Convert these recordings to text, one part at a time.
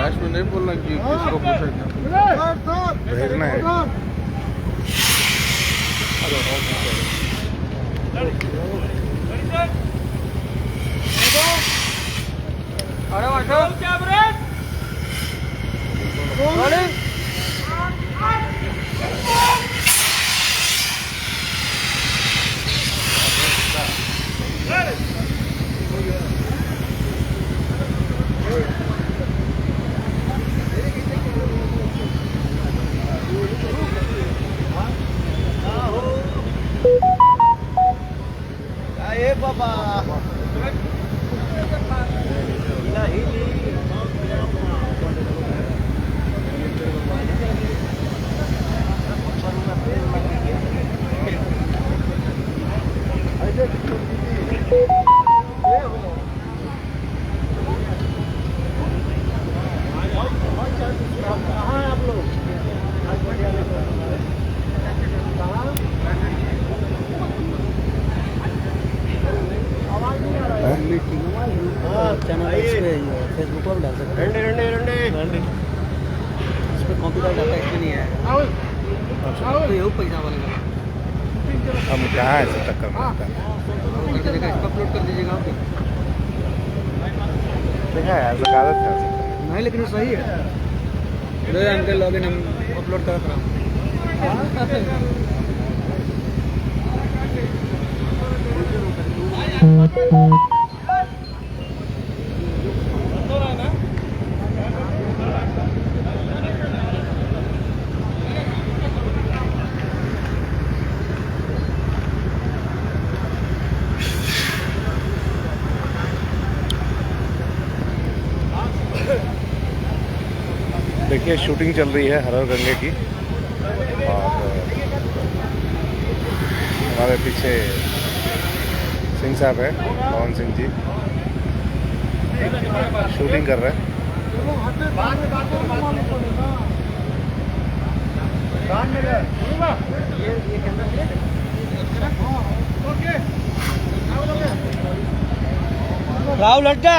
Last में नहीं बोलना कि किसको पूछेगा, भेजना है। फेसबुक पर डाल सकते हैं। इस पर कॉपीराइट डाटा इसमें नहीं है। तो ये पैसा बनेगा। हम कहाँ ऐसे टक्कर मारता है? इसको अपलोड कर दीजिएगा आप। देखा यार, वकालत है नहीं, लेकिन वो सही है। अंकल लॉगिन हम अपलोड कर रहा हूँ। देखिए शूटिंग चल रही है हर हर गंगे की, और हमारे पीछे सिंह साहब है, पवन सिंह जी शूटिंग कर रहे हैं। राहुल लड़का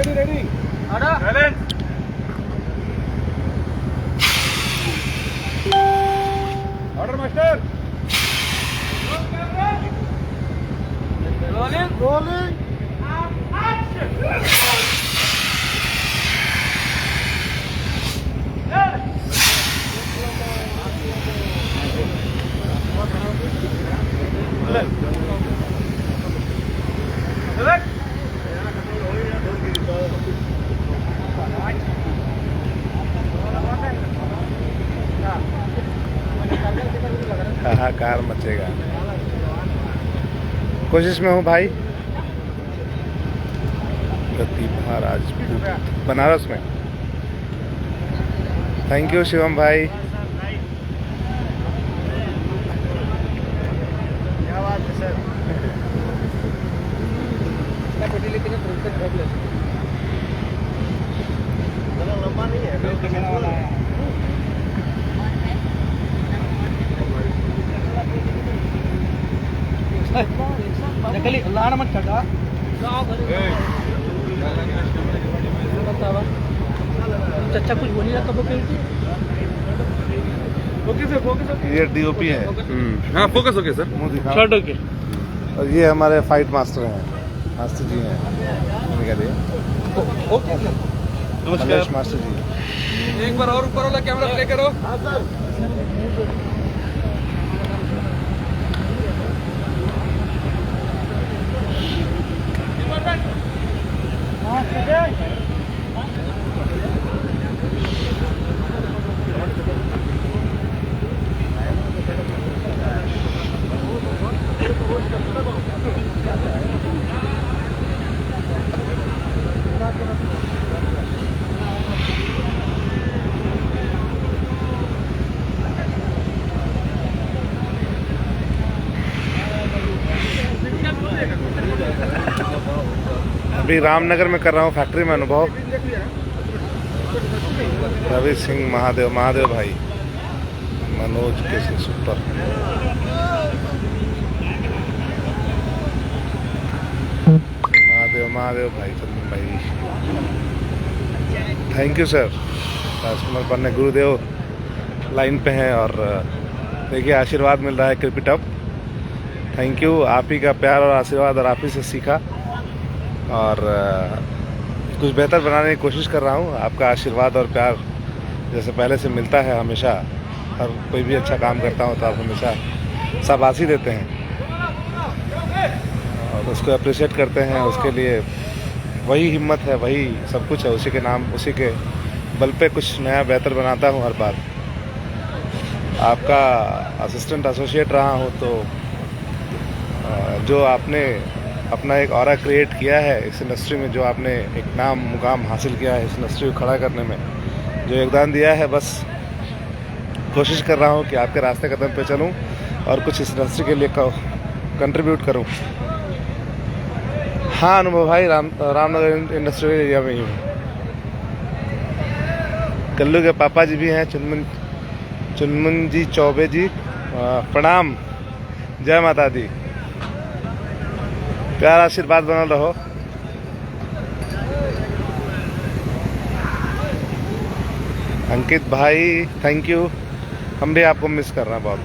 रेडी ऑर्डर मास्टर रोलिंग हाहाकार मचेगा। कोशिश में हूँ भाई, गति महाराज बनारस में। थैंक यू शिवम भाई। क्या बात है सर। लंबा नहीं है, नकली लाड़ मत चढ़ा। चच्चा कुछ बोली रहा तो ये डीओपी है। हाँ फोकस हो गया सर, मुंह दिखाओ। शॉट हो गया। और ये हमारे फाइट मास्टर हैं, मास्टर जी हैं। नमस्कार मास्टर जी। एक बार और ऊपर वाला कैमरा प्ले करो। अभी रामनगर में कर रहा हूँ फैक्ट्री में अनुभव। रवि सिंह महादेव भाई, मनोज केसी सुपर। महादेव भाई, चंदन भाई, थैंक यू सर। राजकुमार पन्ने गुरुदेव लाइन पे हैं और देखिए आशीर्वाद मिल रहा है, keep it up. Thank you, आप ही का प्यार और आशीर्वाद और आप ही से सीखा और कुछ बेहतर बनाने की कोशिश कर रहा हूँ। आपका आशीर्वाद और प्यार जैसे पहले से मिलता है हमेशा, हर कोई भी अच्छा काम करता हूँ तो आप हमेशा शाबाशी देते हैं और उसको अप्रिशिएट करते हैं। उसके लिए वही हिम्मत है, वही सब कुछ है, उसी के नाम, उसी के बल पे कुछ नया बेहतर बनाता हूँ हर बार। आपका असिस्टेंट एसोसिएट रहा हूँ तो जो आपने अपना एक ऑरा क्रिएट किया है इस इंडस्ट्री में, जो आपने एक नाम मुकाम हासिल किया है इस इंडस्ट्री को खड़ा करने में, जो योगदान दिया है, बस कोशिश कर रहा हूँ कि आपके रास्ते कदम पे चलूँ और कुछ इस इंडस्ट्री के लिए कंट्रीब्यूट करूँ। हाँ अनुभव भाई, रामनगर इंडस्ट्रियल एरिया में ही हूँ। कल्लू के पापा जी भी हैं, चुनमुन जी चौबे जी, प्रणाम, जय माता दी, प्यार आशीर्वाद बनल रहो। अंकित भाई थैंक यू, हम भी आपको मिस कर रहे हैं बहुत।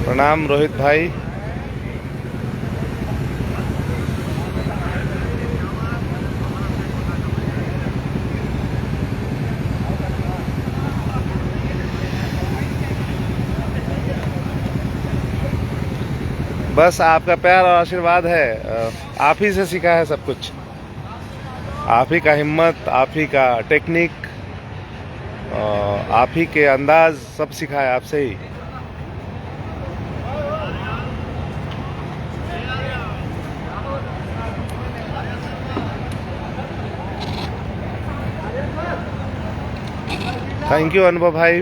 प्रणाम रोहित भाई। बस आपका प्यार और आशीर्वाद है, आप ही से सीखा है सब कुछ, आप ही का हिम्मत, आप ही का टेक्निक, आप ही के अंदाज, सब सीखा है आपसे ही। थैंक यू अनुभव भाई।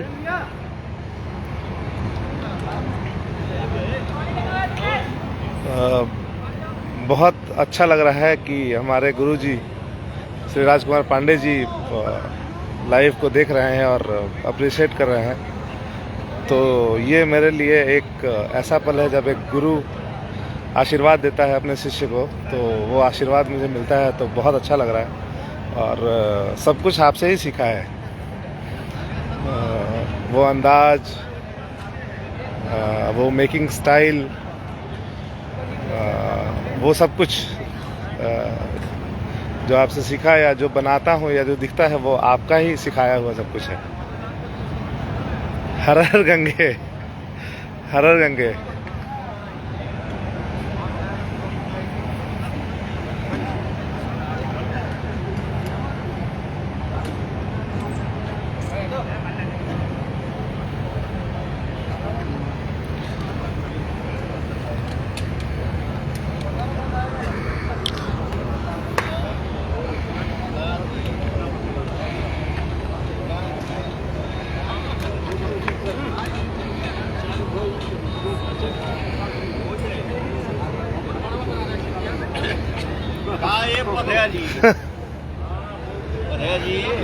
बहुत अच्छा लग रहा है कि हमारे गुरुजी श्री राजकुमार पांडे जी लाइव को देख रहे हैं और अप्रिशिएट कर रहे हैं। तो ये मेरे लिए एक ऐसा पल है जब एक गुरु आशीर्वाद देता है अपने शिष्य को, तो वो आशीर्वाद मुझे मिलता है तो बहुत अच्छा लग रहा है। और सब कुछ आपसे ही सीखा है, वो अंदाज, वो मेकिंग स्टाइल, वो सब कुछ जो आपसे सीखा या जो बनाता हूँ या जो दिखता है वो आपका ही सिखाया हुआ सब कुछ है। हर हर गंगे, हर हर गंगे।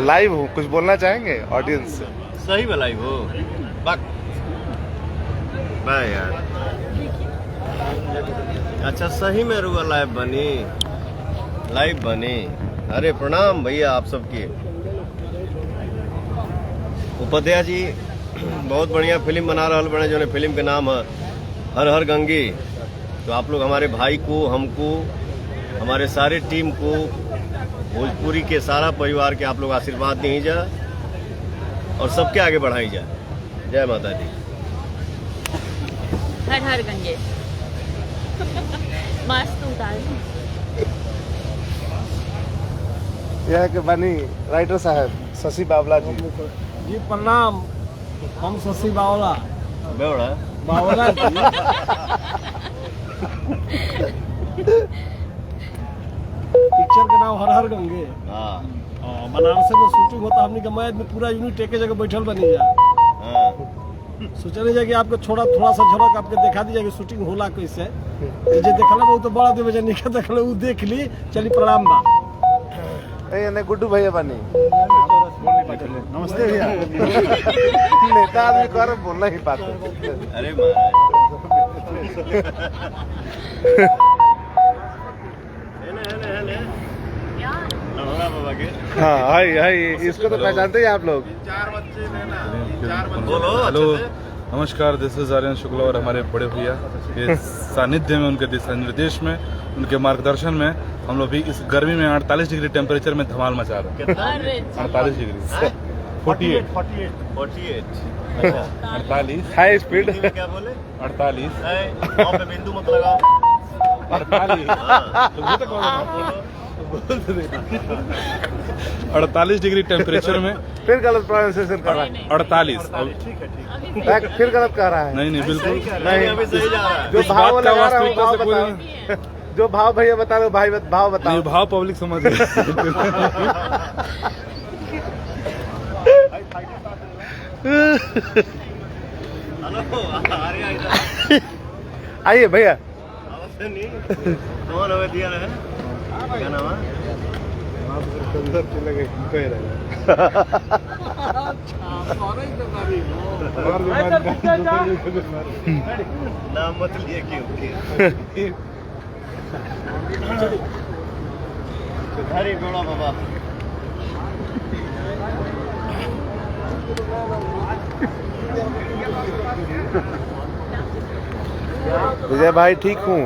लाइव हूँ, कुछ बोलना चाहेंगे ऑडियंस से? सही में लाइव हो? यार अच्छा, सही में रुआ लाइव बनी। अरे प्रणाम भैया आप सबके। उपाध्याय जी बहुत बढ़िया फिल्म बना रहा बने, जो फिल्म के नाम है हर हर गंगे। तो आप लोग हमारे भाई को, हमको, हमारे सारे टीम को, भोजपुरी के सारा परिवार के आप लोग आशीर्वाद दी जा और सबके आगे बढ़ाई जा। जय माता दी। हर हर गंगे। मस्त उतार। यह के बनी राइटर साहब शशि बावला जी। जी प्रणाम, हम शशि बावला बेवड़ा जी। पिक्चर का नाम हर हर गंगे। हाँ बनारस में शूटिंग होता, हमने का मैच में पूरा यूनिट एक जगह बैठल बनी जा। हाँ सोचने जा कि आपको थोड़ा सा झलक आपके दिखा दी जाएगी शूटिंग होला कैसे। जे देखला वो तो बड़ा देव जन निकल देखला वो देख ली, चली प्रणाम बा। ए ने गुड्डू भैया बनी। नमस्ते भैया। नेता आदमी कर बोलना ही पाते। अरे महाराज होगा बाबा के। हाँ हाय हाय, इसको तो पहचानते ही आप लोग। बोलो हेलो अच्छे से। नमस्कार, दिस इज आर्यन शुक्ला और हमारे बड़े भैया के सानिध्य में, उनके दिशा निर्देश में, उनके मार्गदर्शन में हम लोग भी इस गर्मी में 48 डिग्री टेम्परेचर में धमाल मचा रहे हैं। कितना? 48 डिग्री 48 48 अच्छा 48 हाई स्पीड। हिंदी में क्या बोले? 48 वहाँ पे बिंदु मत लगाओ। 48 हाँ। तो वो तो कहो 48 डिग्री टेम्परेचर में फिर गलत प्रोनाउंसिएशन कर रहा है। 48 फिर गलत कह रहा है। नहीं नहीं बिल्कुल नहीं अभी सही जा रहा है। जो इस भाव बात का लगा रहा हूँ वास्तविकता भाव से कोई बताओ। जो भाव भैया बता रहे हो भाई भाव बताओ। नहीं, भाव पब्लिक समझ गई। हेलो आ रही है आइए भैया। आवाज नहीं कौन हमें दिया है? क्या नाम है? नाम मत लिए क्यों? हरी गोड़ा बाबा। विजय भाई ठीक हूँ।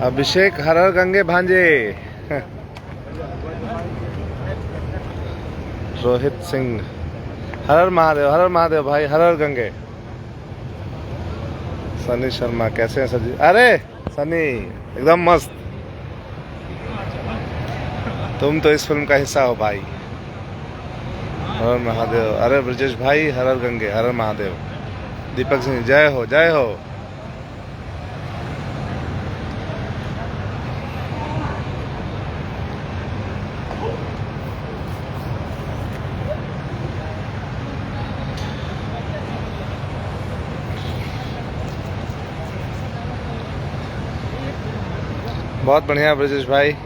अभिषेक हर हर गंगे भांजे। रोहित सिंह हर हर महादेव भाई, हर हर गंगे। सनी शर्मा कैसे हैं सर जी? अरे सनी एकदम मस्त। तुम तो इस फिल्म का हिस्सा हो भाई। हर हर महादेव। अरे ब्रजेश भाई हर हर गंगे, हर हर महादेव। दीपक सिंह जय हो जय हो। बहुत बढ़िया ब्रजेश भाई।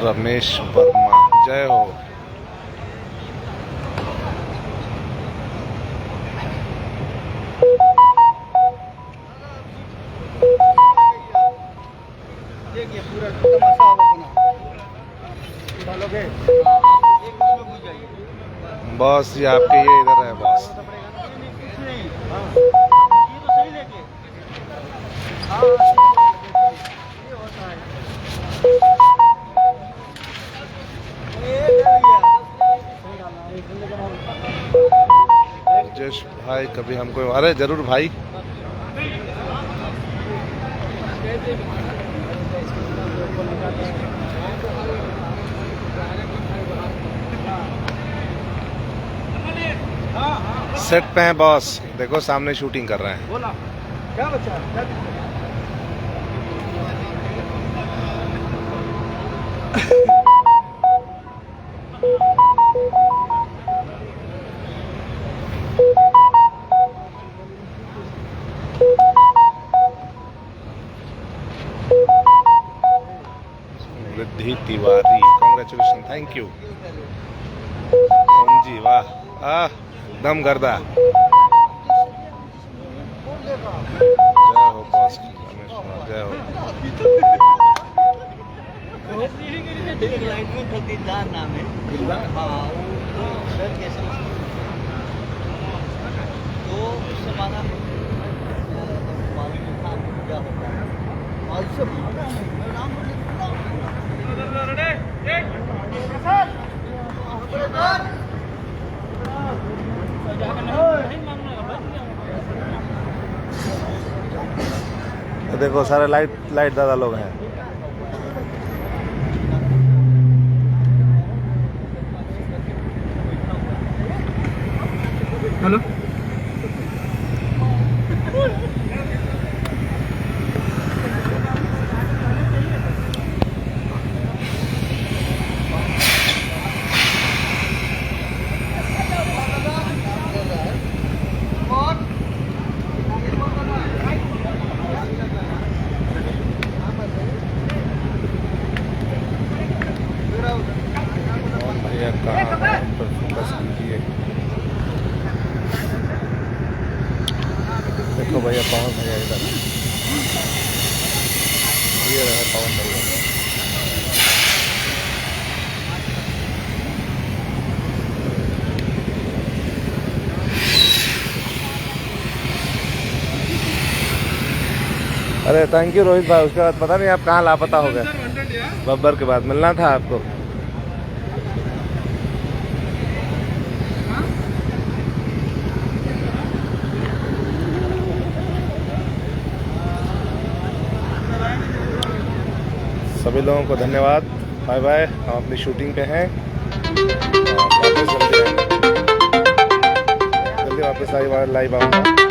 रमेश वर्मा जय हो। देखिए पूरा तमाशा डालोगे बॉस ये आपके ये इधर है बॉस। राजेश भाई कभी हमको, अरे जरूर भाई। सेट पे हैं बॉस, देखो सामने शूटिंग कर रहे हैं। बोला क्या बच्चा Riddhi Tiwari, congratulation, thank you. Om ji वाह, दम गर्दा। जय हो बॉस, जय हो। नाम है तो समाधान देखो सारे लाइट दादा लोग हैं। हेलो भैया कहाँ है, उन पर फोकस कीजिए। देखो भैया पवन भैया इधर, ये रहा पवन भैया। अरे थैंक यू रोहित भाई। उसके बाद पता नहीं आप कहाँ लापता हो गए। बब्बर के बाद मिलना था आपको। सभी लोगों को धन्यवाद, बाय बाय। हम अपनी शूटिंग पे हैं और वापस जल्दी आएंगे, जल्दी वापस लाइव आऊँगा।